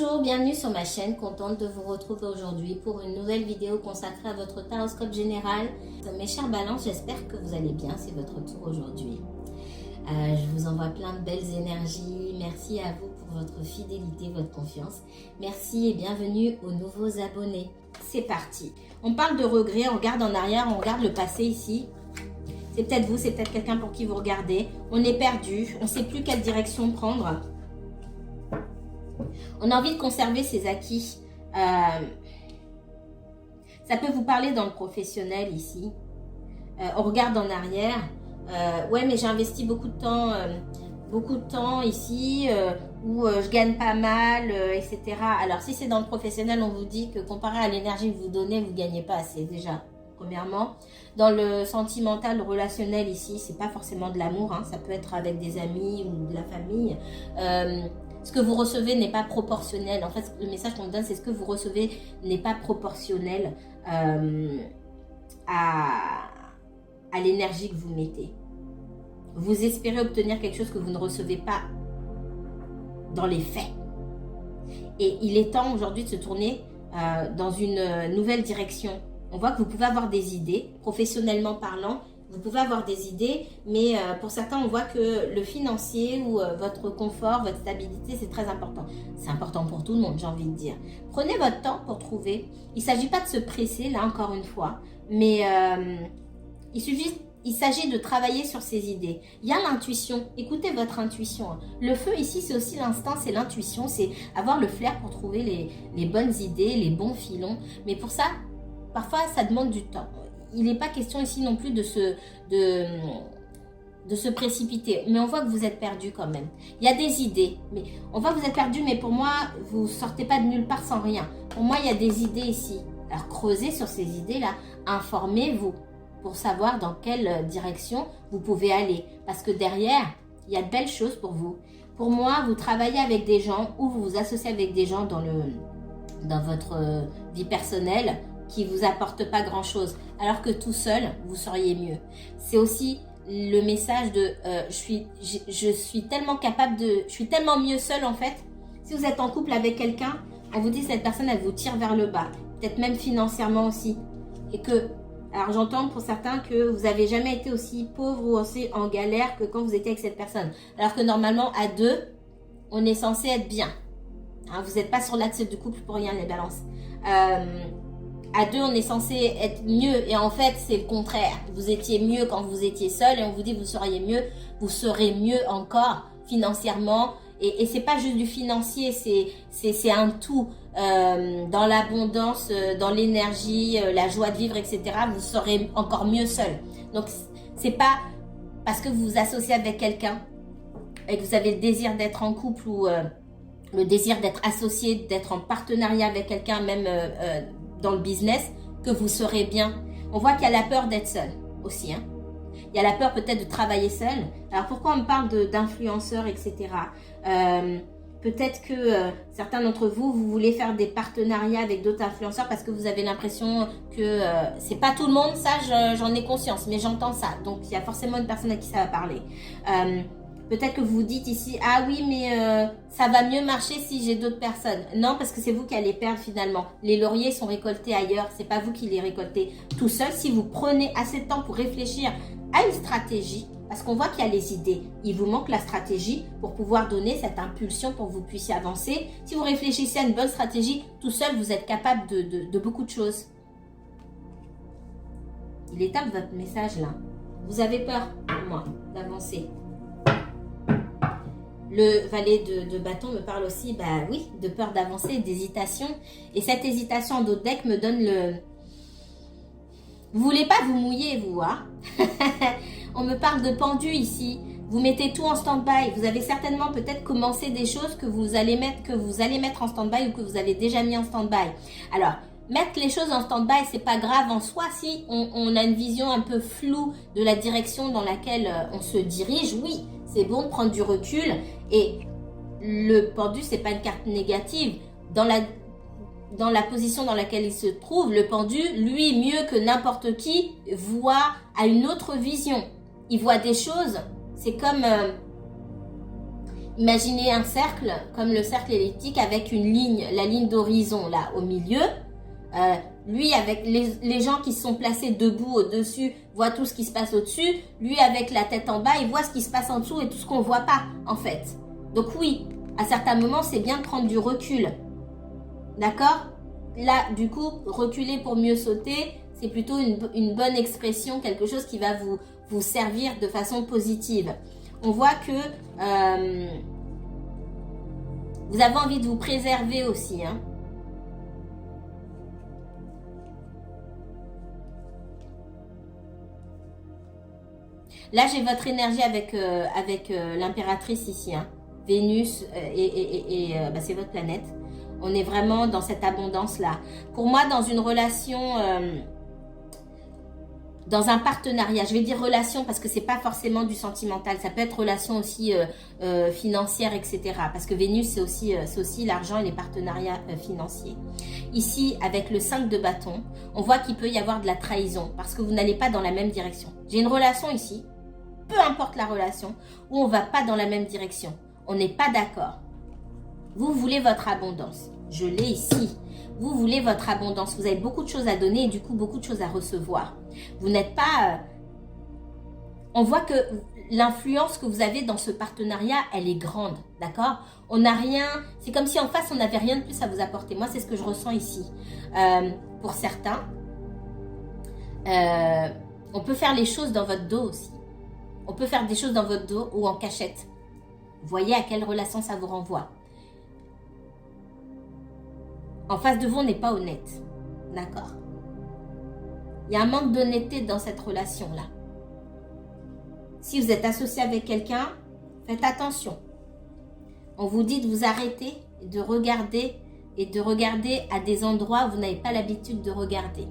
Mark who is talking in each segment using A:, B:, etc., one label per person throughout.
A: Bonjour, bienvenue sur ma chaîne, contente de vous retrouver aujourd'hui pour une nouvelle vidéo consacrée à votre horoscope général. Mes chers balances, j'espère que vous allez bien, c'est votre tour aujourd'hui. Je vous envoie plein de belles énergies, merci à vous pour votre fidélité, votre confiance. Merci et bienvenue aux nouveaux abonnés. C'est parti. On parle de regrets, on regarde en arrière, on regarde le passé ici. C'est peut-être vous, c'est peut-être quelqu'un pour qui vous regardez. On est perdu, on ne sait plus quelle direction prendre. On a envie de conserver ses acquis. Ça peut vous parler dans le professionnel ici. On regarde en arrière. Ouais, mais j'ai investi beaucoup de temps ici où je gagne pas mal, etc. Alors, si c'est dans le professionnel, on vous dit que comparé à l'énergie que vous donnez, vous ne gagnez pas assez déjà. Premièrement, dans le sentimental, le relationnel ici, c'est pas forcément de l'amour. Hein, ça peut être avec des amis ou de la famille. Ce que vous recevez n'est pas proportionnel. En fait, le message qu'on me donne, c'est ce que vous recevez n'est pas proportionnel à l'énergie que vous mettez. Vous espérez obtenir quelque chose que vous ne recevez pas dans les faits. Et il est temps aujourd'hui de se tourner dans une nouvelle direction. On voit que vous pouvez avoir des idées, professionnellement parlant. Vous pouvez avoir des idées, mais pour certains, on voit que le financier ou votre confort, votre stabilité, c'est très important. C'est important pour tout le monde, j'ai envie de dire. Prenez votre temps pour trouver. Il ne s'agit pas de se presser, là encore une fois, mais il s'agit de travailler sur ses idées. Il y a l'intuition. Écoutez votre intuition. Le feu ici, c'est aussi l'instinct, c'est l'intuition, c'est avoir le flair pour trouver les bonnes idées, les bons filons. Mais pour ça, parfois, ça demande du temps. Il n'est pas question ici non plus de se précipiter. Mais on voit que vous êtes perdu quand même. Il y a des idées. Mais on voit que vous êtes perdu, mais pour moi, vous ne sortez pas de nulle part sans rien. Pour moi, il y a des idées ici. Alors, creusez sur ces idées-là. Informez-vous pour savoir dans quelle direction vous pouvez aller. Parce que derrière, il y a de belles choses pour vous. Pour moi, vous travaillez avec des gens ou vous vous associez avec des gens dans votre vie personnelle qui vous apporte pas grand chose, alors que tout seul, vous seriez mieux. C'est aussi le message de je suis tellement je suis tellement mieux seule en fait. Si vous êtes en couple avec quelqu'un, on vous dit cette personne, elle vous tire vers le bas, peut-être même financièrement aussi. Et que, alors j'entends pour certains que vous n'avez jamais été aussi pauvre ou aussi en galère que quand vous étiez avec cette personne. Alors que normalement, à deux, on est censé être bien. Hein, vous n'êtes pas sur l'axe du couple pour rien, les balances. À deux, on est censé être mieux et en fait, c'est le contraire. Vous étiez mieux quand vous étiez seul et on vous dit vous seriez mieux, vous serez mieux encore financièrement. Et c'est pas juste du financier, c'est un tout dans l'abondance, dans l'énergie, la joie de vivre, etc. Vous serez encore mieux seul. Donc, c'est pas parce que vous vous associez avec quelqu'un et que vous avez le désir d'être en couple ou le désir d'être associé, d'être en partenariat avec quelqu'un, même dans le business, que vous serez bien. On voit qu'il y a la peur d'être seul aussi. Hein. Il y a la peur peut-être de travailler seul. Alors pourquoi on me parle d'influenceurs, etc. Peut-être que certains d'entre vous, vous voulez faire des partenariats avec d'autres influenceurs parce que vous avez l'impression que c'est pas tout le monde, ça j'en ai conscience, mais j'entends ça. Donc il y a forcément une personne à qui ça va parler. Peut-être que vous vous dites ici, ah oui, mais ça va mieux marcher si j'ai d'autres personnes. Non, parce que c'est vous qui allez perdre finalement. Les lauriers sont récoltés ailleurs, c'est pas vous qui les récoltez tout seul. Si vous prenez assez de temps pour réfléchir à une stratégie, parce qu'on voit qu'il y a les idées, il vous manque la stratégie pour pouvoir donner cette impulsion pour que vous puissiez avancer. Si vous réfléchissez à une bonne stratégie, tout seul, vous êtes capable de beaucoup de choses. Il est temps de votre message là. Vous avez peur, pour moi, d'avancer. Le valet de bâton me parle aussi, bah oui, de peur d'avancer, d'hésitation. Et cette hésitation en d'autres decks me donne le... Vous voulez pas vous mouiller, vous, hein. On me parle de pendu ici. Vous mettez tout en stand-by. Vous avez certainement peut-être commencé des choses que vous allez mettre en stand-by ou que vous avez déjà mis en stand-by. Alors, mettre les choses en stand-by, c'est pas grave en soi si on a une vision un peu floue de la direction dans laquelle on se dirige. Oui, c'est bon de prendre du recul. Et le pendu, c'est pas une carte négative. Dans la position dans laquelle il se trouve, le pendu, lui, mieux que n'importe qui, voit à une autre vision. Il voit des choses, c'est comme... Imaginez un cercle, comme le cercle elliptique, avec une ligne, la ligne d'horizon là au milieu. Lui, avec les gens qui sont placés debout au-dessus, voient tout ce qui se passe au-dessus. Lui, avec la tête en bas, il voit ce qui se passe en dessous et tout ce qu'on ne voit pas, en fait. Donc oui, à certains moments, c'est bien de prendre du recul. D'accord? Là, du coup, reculer pour mieux sauter, c'est plutôt une bonne expression, quelque chose qui va vous servir de façon positive. On voit que vous avez envie de vous préserver aussi, hein. Là, j'ai votre énergie avec l'impératrice ici, hein. Vénus bah, c'est votre planète. On est vraiment dans cette abondance-là. Pour moi, dans une relation, dans un partenariat, je vais dire relation parce que c'est pas forcément du sentimental. Ça peut être relation aussi financière, etc. Parce que Vénus, c'est aussi l'argent et les partenariats financiers. Ici, avec le 5 de bâton, on voit qu'il peut y avoir de la trahison parce que vous n'allez pas dans la même direction. J'ai une relation ici, peu importe la relation, où on ne va pas dans la même direction. On n'est pas d'accord. Vous voulez votre abondance. Je l'ai ici. Vous voulez votre abondance. Vous avez beaucoup de choses à donner et du coup beaucoup de choses à recevoir. Vous n'êtes pas... On voit que l'influence que vous avez dans ce partenariat, elle est grande. D'accord? On n'a rien... C'est comme si en face, on n'avait rien de plus à vous apporter. Moi, c'est ce que je ressens ici. Pour certains, on peut faire les choses dans votre dos aussi. On peut faire des choses dans votre dos ou en cachette. Vous voyez à quelle relation ça vous renvoie. En face de vous, on n'est pas honnête. D'accord? Il y a un manque d'honnêteté dans cette relation-là. Si vous êtes associé avec quelqu'un, faites attention. On vous dit de vous arrêter et de regarder à des endroits où vous n'avez pas l'habitude de regarder.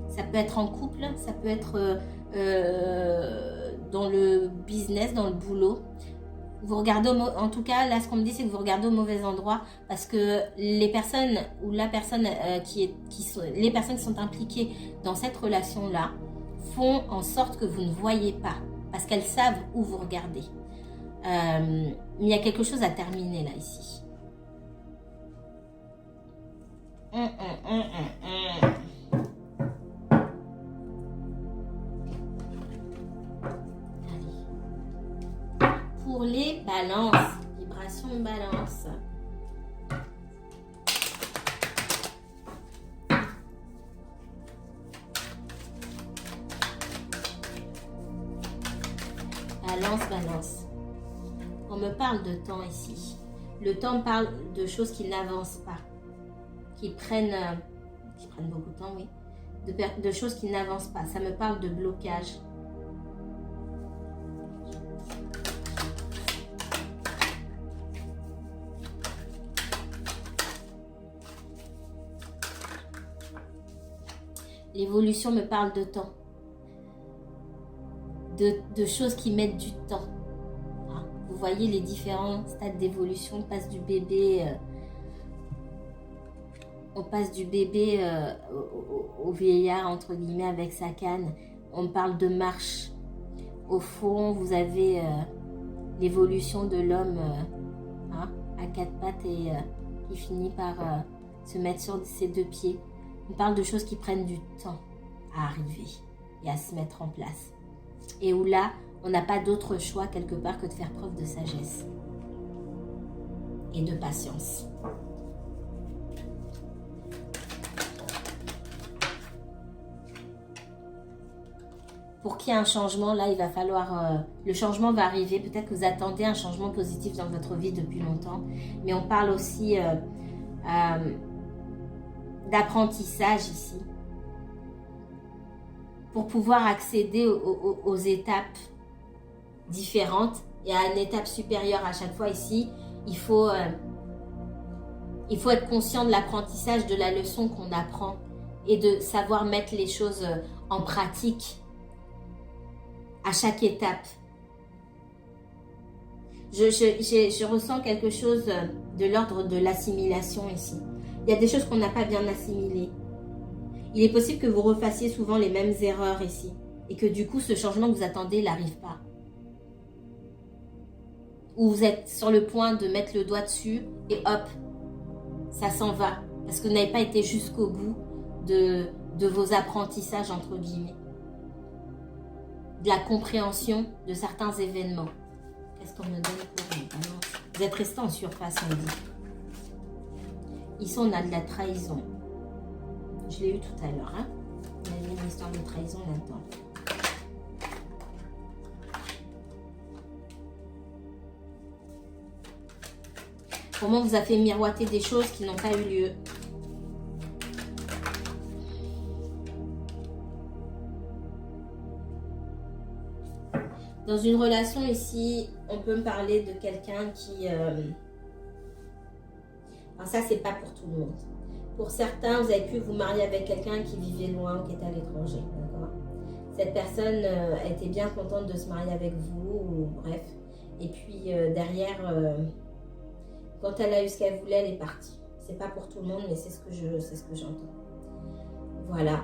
A: Ça peut être en couple, ça peut être dans le business, dans le boulot. Vous regardez, en tout cas, là, ce qu'on me dit, c'est que vous regardez au mauvais endroit parce que les personnes ou la personne les personnes qui sont impliquées dans cette relation-là font en sorte que vous ne voyez pas parce qu'elles savent où vous regardez. Mais il y a quelque chose à terminer là, ici. Pour les balances, vibration balance. Balance. On me parle de temps ici. Le temps parle de choses qui n'avancent pas, qui prennent beaucoup de temps, oui. De choses qui n'avancent pas. Ça me parle de blocage. L'évolution me parle de temps. De choses qui mettent du temps. Hein? Vous voyez les différents stades d'évolution. On passe du bébé, au vieillard, entre guillemets, avec sa canne. On parle de marche. Au fond, vous avez l'évolution de l'homme à quatre pattes et qui finit par se mettre sur ses deux pieds. On parle de choses qui prennent du temps à arriver et à se mettre en place. Et où là, on n'a pas d'autre choix quelque part que de faire preuve de sagesse et de patience. Pour qu'il y ait un changement, là, il va falloir... le changement va arriver. Peut-être que vous attendez un changement positif dans votre vie depuis longtemps. Mais on parle aussi d'apprentissage ici. Pour pouvoir accéder aux étapes différentes et à une étape supérieure à chaque fois ici, il faut être conscient de l'apprentissage, de la leçon qu'on apprend et de savoir mettre les choses en pratique à chaque étape. Je ressens quelque chose de l'ordre de l'assimilation ici. Il y a des choses qu'on n'a pas bien assimilées. Il est possible que vous refassiez souvent les mêmes erreurs ici et que du coup, ce changement que vous attendez n'arrive pas. Ou vous êtes sur le point de mettre le doigt dessus et hop, ça s'en va. Parce que vous n'avez pas été jusqu'au bout de vos apprentissages, entre guillemets. De la compréhension de certains événements. Qu'est-ce qu'on me donne pour les balances? Vous êtes resté en surface, on dit. Ici, on a de la trahison. Je l'ai eu tout à l'heure. Hein, il y a une histoire de trahison là-dedans. Comment vous a fait miroiter des choses qui n'ont pas eu lieu. Dans une relation ici, on peut me parler de quelqu'un qui... Alors ça, c'est pas pour tout le monde. Pour certains, vous avez pu vous marier avec quelqu'un qui vivait loin ou qui était à l'étranger. Cette personne était bien contente de se marier avec vous, ou bref. Et puis derrière, quand elle a eu ce qu'elle voulait, elle est partie. C'est pas pour tout le monde, mais c'est ce que j'entends. Voilà.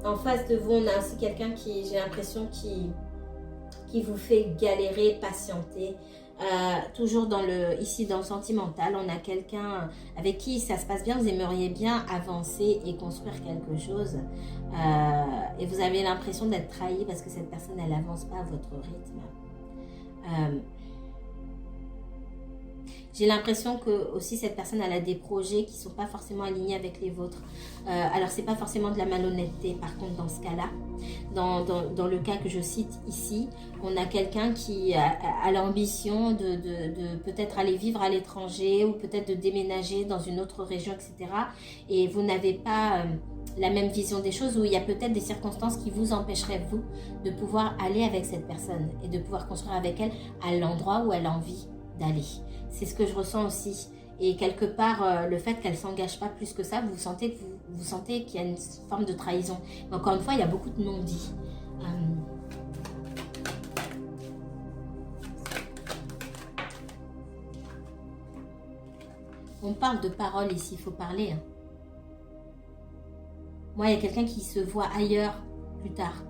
A: En face de vous, on a aussi quelqu'un qui, j'ai l'impression, qui vous fait galérer, patienter. Toujours ici dans le sentimental, on a quelqu'un avec qui ça se passe bien, vous aimeriez bien avancer et construire quelque chose. Et vous avez l'impression d'être trahi parce que cette personne, elle n'avance pas à votre rythme. J'ai l'impression que aussi cette personne, elle a des projets qui ne sont pas forcément alignés avec les vôtres. Alors, ce n'est pas forcément de la malhonnêteté, par contre, dans ce cas-là. Dans le cas que je cite ici, on a quelqu'un qui a l'ambition de peut-être aller vivre à l'étranger ou peut-être de déménager dans une autre région, etc. Et vous n'avez pas la même vision des choses, où il y a peut-être des circonstances qui vous empêcheraient, vous, de pouvoir aller avec cette personne et de pouvoir construire avec elle à l'endroit où elle a envie d'aller. C'est ce que je ressens aussi. Et quelque part, le fait qu'elle ne s'engage pas plus que ça, vous sentez qu'il y a une forme de trahison. Mais encore une fois, il y a beaucoup de non-dits. On parle de paroles ici, il faut parler. Hein. Moi, il y a quelqu'un qui se voit ailleurs plus tard.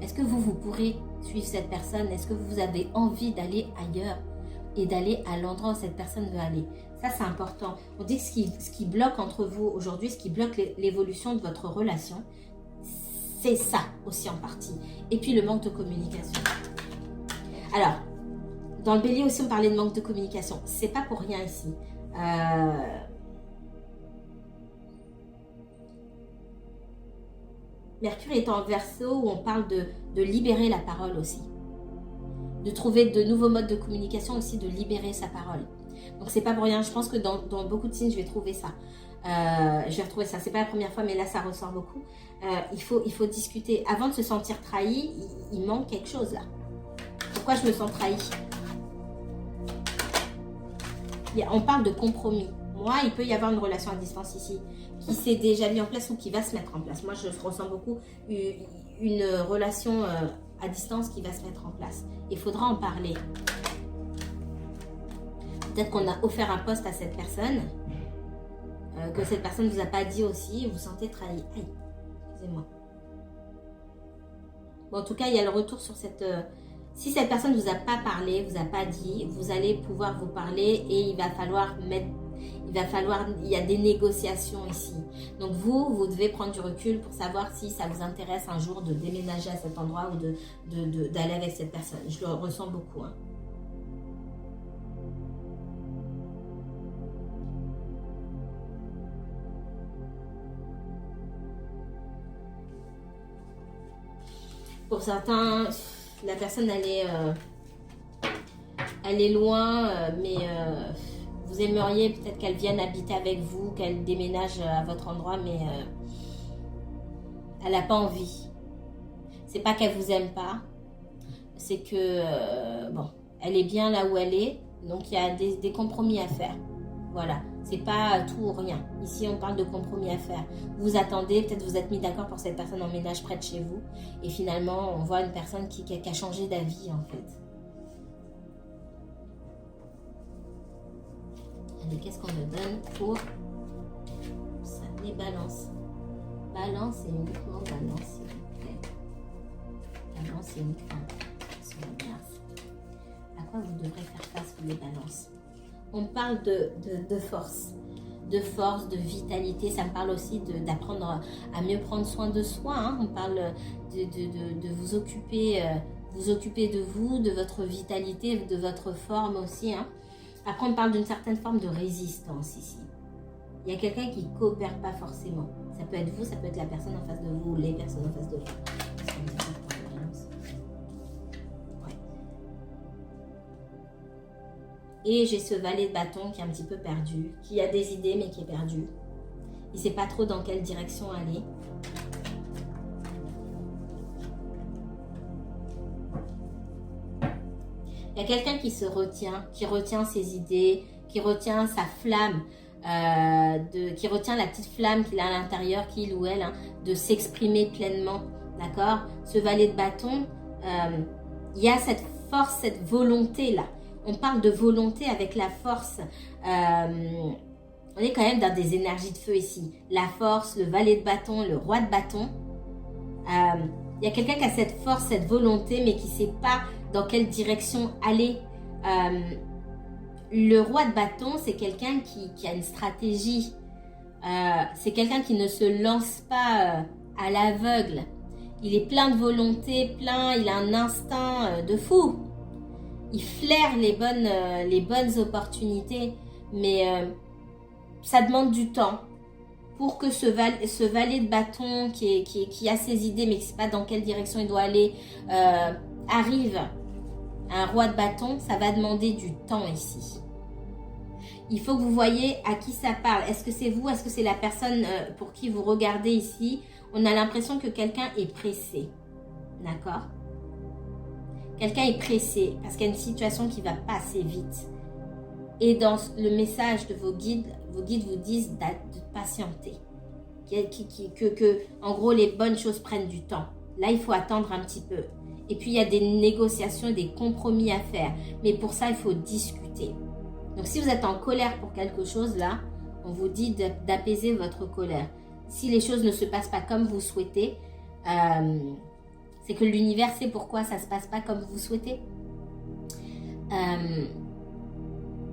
A: Est-ce que vous pourrez suivre cette personne? Est-ce que vous avez envie d'aller ailleurs et d'aller à l'endroit où cette personne veut aller? Ça, c'est important. On dit que ce qui bloque entre vous aujourd'hui, ce qui bloque l'évolution de votre relation, c'est ça aussi en partie. Et puis le manque de communication. Alors, dans le bélier aussi, on parlait de manque de communication. C'est pas pour rien ici. Mercure est en Verseau, où on parle de libérer la parole aussi. De trouver de nouveaux modes de communication aussi, de libérer sa parole. Donc c'est pas pour rien, je pense que dans beaucoup de signes je vais trouver ça. Je vais retrouver ça, c'est pas la première fois, mais là ça ressort beaucoup. Il faut discuter. Avant de se sentir trahi, il manque quelque chose là. Pourquoi je me sens trahi? On parle de compromis. Moi, il peut y avoir une relation à distance ici qui s'est déjà mise en place ou qui va se mettre en place. Moi, je ressens beaucoup une relation à distance qui va se mettre en place. Il faudra en parler. Peut-être qu'on a offert un poste à cette personne, que cette personne ne vous a pas dit aussi, et vous sentez trahi. Aïe, excusez-moi. Bon, en tout cas, il y a le retour sur cette... si cette personne ne vous a pas parlé, vous a pas dit, vous allez pouvoir vous parler et il va falloir il y a des négociations ici. Donc vous devez prendre du recul pour savoir si ça vous intéresse un jour de déménager à cet endroit ou d'aller avec cette personne. Je le ressens beaucoup. Hein. Pour certains, la personne elle est loin, mais vous aimeriez peut-être qu'elle vienne habiter avec vous, qu'elle déménage à votre endroit, mais elle n'a pas envie. C'est pas qu'elle vous aime pas, c'est que bon, elle est bien là où elle est, donc il y a des compromis à faire. Voilà, c'est pas tout ou rien. Ici, on parle de compromis à faire. Vous attendez, peut-être vous êtes mis d'accord pour que cette personne emménage près de chez vous, et finalement, on voit une personne qui a changé d'avis en fait. Allez, qu'est-ce qu'on me donne pour ça, les balances? Balance et uniquement balance, s'il vous plaît. Balance et uniquement. À quoi vous devrez faire face, les balances? On parle de force. De force, de vitalité. Ça me parle aussi d'apprendre à mieux prendre soin de soi. Hein. On parle de vous occuper de vous, de votre vitalité, de votre forme aussi. Hein. Après, on parle d'une certaine forme de résistance ici. Il y a quelqu'un qui ne coopère pas forcément. Ça peut être vous, ça peut être la personne en face de vous, ou les personnes en face de vous. Ouais. Et j'ai ce valet de bâton qui est un petit peu perdu, qui a des idées mais qui est perdu. Il ne sait pas trop dans quelle direction aller. Il y a quelqu'un qui se retient, qui retient ses idées, qui retient sa flamme, qui retient la petite flamme qu'il a à l'intérieur, qu'il ou elle, hein, de s'exprimer pleinement, d'accord? Ce valet de bâton, il y a cette force, cette volonté-là. On parle de volonté avec la force. On est quand même dans des énergies de feu ici. La force, le valet de bâton, le roi de bâton. Il y a quelqu'un qui a cette force, cette volonté, mais qui ne sait pas dans quelle direction aller. Le roi de bâton, c'est quelqu'un qui a une stratégie. C'est quelqu'un qui ne se lance pas à l'aveugle. Il est plein de volonté, il a un instinct de fou. Il flaire les bonnes opportunités, mais ça demande du temps pour que ce valet de bâton qui a ses idées, mais qui ne sait pas dans quelle direction il doit aller, arrive. Un roi de bâton, ça va demander du temps ici. Il faut que vous voyez à qui ça parle. Est-ce que c'est vous? Est-ce que c'est la personne pour qui vous regardez ici? On a l'impression que quelqu'un est pressé. D'accord? Quelqu'un est pressé parce qu'il y a une situation qui va pas assez vite. Et dans le message de vos guides vous disent de patienter. Que en gros, les bonnes choses prennent du temps. Là, il faut attendre un petit peu. Et puis, il y a des négociations et des compromis à faire. Mais pour ça, il faut discuter. Donc, si vous êtes en colère pour quelque chose, là, on vous dit d'apaiser votre colère. Si les choses ne se passent pas comme vous souhaitez, c'est que l'univers sait pourquoi ça ne se passe pas comme vous souhaitez.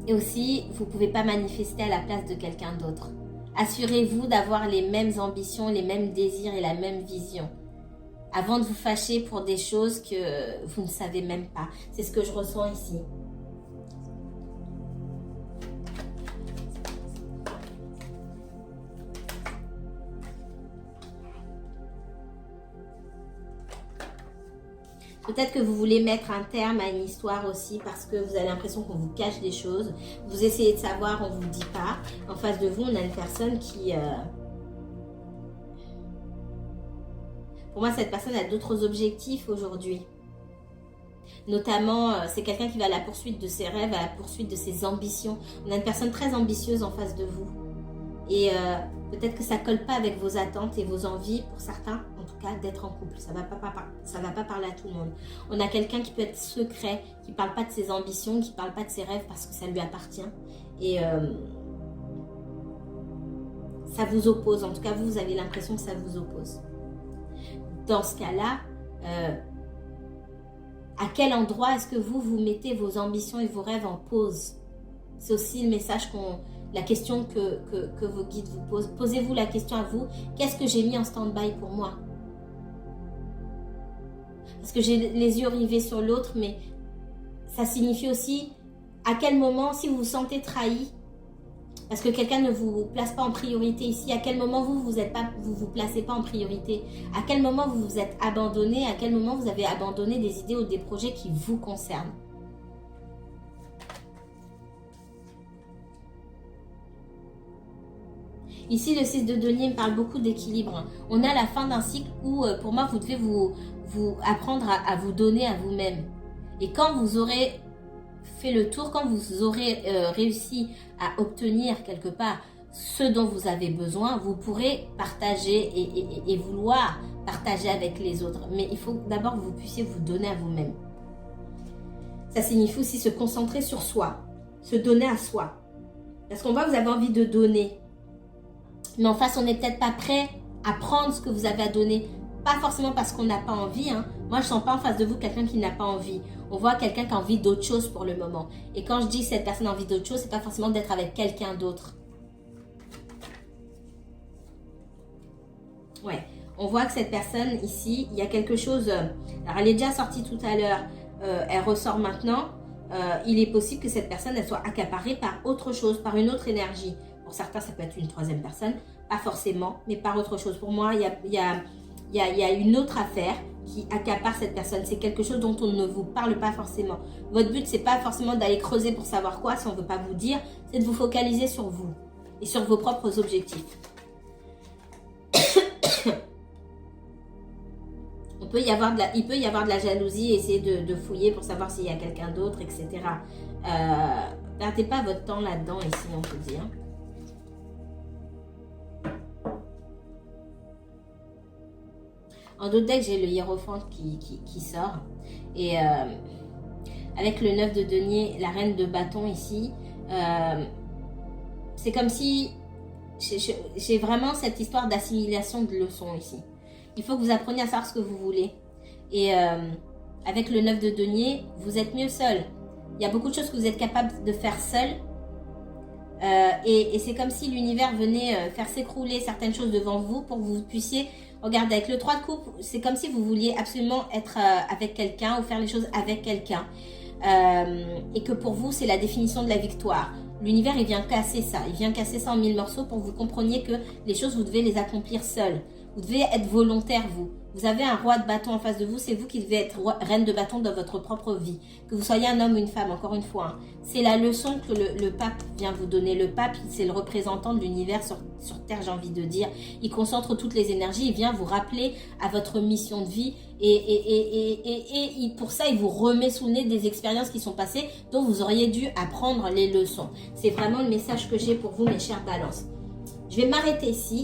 A: Et aussi, vous ne pouvez pas manifester à la place de quelqu'un d'autre. Assurez-vous d'avoir les mêmes ambitions, les mêmes désirs et la même vision. Avant de vous fâcher pour des choses que vous ne savez même pas. C'est ce que je ressens ici. Peut-être que vous voulez mettre un terme à une histoire aussi parce que vous avez l'impression qu'on vous cache des choses. Vous essayez de savoir, on ne vous le dit pas. En face de vous, on a une personne qui... Pour moi, cette personne a d'autres objectifs aujourd'hui. Notamment, c'est quelqu'un qui va à la poursuite de ses rêves, à la poursuite de ses ambitions. On a une personne très ambitieuse en face de vous. Et peut-être que ça ne colle pas avec vos attentes et vos envies, pour certains, en tout cas, d'être en couple. Ça ne va pas parler à tout le monde. On a quelqu'un qui peut être secret, qui ne parle pas de ses ambitions, qui ne parle pas de ses rêves parce que ça lui appartient. Et ça vous oppose. En tout cas, vous avez l'impression que ça vous oppose. Dans ce cas-là, à quel endroit est-ce que vous mettez vos ambitions et vos rêves en pause? C'est aussi le message la question que vos guides vous posent. Posez-vous la question à vous, qu'est-ce que j'ai mis en stand-by pour moi? Parce que j'ai les yeux rivés sur l'autre, mais ça signifie aussi à quel moment, si vous vous sentez trahi, parce que quelqu'un ne vous place pas en priorité ici, à quel moment vous vous placez pas en priorité? À quel moment vous vous êtes abandonné? À quel moment vous avez abandonné des idées ou des projets qui vous concernent? Ici, le 6 de denier me parle beaucoup d'équilibre. On a la fin d'un cycle où, pour moi, vous devez vous apprendre à vous donner à vous-même. Et quand vous aurez fait le tour, quand vous aurez réussi à obtenir quelque part ce dont vous avez besoin, vous pourrez partager et vouloir partager avec les autres. Mais il faut d'abord que vous puissiez vous donner à vous-même. Ça signifie aussi se concentrer sur soi, se donner à soi. Parce qu'on voit que vous avez envie de donner. Mais en face, on n'est peut-être pas prêt à prendre ce que vous avez à donner. Pas forcément parce qu'on n'a pas envie, hein, Moi, je sens pas en face de vous quelqu'un qui n'a pas envie. On voit quelqu'un qui a envie d'autre chose pour le moment. Et quand je dis cette personne a envie d'autre chose, c'est pas forcément d'être avec quelqu'un d'autre. Ouais, on voit que cette personne ici, il y a quelque chose... alors, elle est déjà sortie tout à l'heure. Elle ressort maintenant. Il est possible que cette personne, elle soit accaparée par autre chose, par une autre énergie. Pour certains, ça peut être une troisième personne. Pas forcément, mais par autre chose. Pour moi, il y a une autre affaire qui accapare cette personne. C'est quelque chose dont on ne vous parle pas forcément. Votre but, c'est pas forcément d'aller creuser pour savoir quoi, si on ne veut pas vous dire. C'est de vous focaliser sur vous et sur vos propres objectifs. Il peut y avoir de la jalousie, essayer de fouiller pour savoir s'il y a quelqu'un d'autre, etc. Perdez pas votre temps là-dedans ici, on peut dire. En d'autres decks, j'ai le hiérophant qui sort. Et avec le 9 de denier, la reine de bâton ici, c'est comme si j'ai vraiment cette histoire d'assimilation de leçons ici. Il faut que vous appreniez à savoir ce que vous voulez. Et avec le 9 de denier, vous êtes mieux seul. Il y a beaucoup de choses que vous êtes capable de faire seul. Et c'est comme si l'univers venait faire s'écrouler certaines choses devant vous pour que vous puissiez... Regardez, avec le 3 de coupe, c'est comme si vous vouliez absolument être avec quelqu'un ou faire les choses avec quelqu'un. Et que pour vous, c'est la définition de la victoire. L'univers, il vient casser ça. Il vient casser ça en 1000 morceaux pour que vous compreniez que les choses, vous devez les accomplir seul. Vous devez être volontaire, vous. Vous avez un roi de bâton en face de vous. C'est vous qui devez être reine de bâton dans votre propre vie. Que vous soyez un homme ou une femme, encore une fois. Hein. C'est la leçon que le pape vient vous donner. Le pape, c'est le représentant de l'univers sur Terre, j'ai envie de dire. Il concentre toutes les énergies. Il vient vous rappeler à votre mission de vie. Et pour ça, il vous remet sous le nez des expériences qui sont passées dont vous auriez dû apprendre les leçons. C'est vraiment le message que j'ai pour vous, mes chères balances. Je vais m'arrêter ici.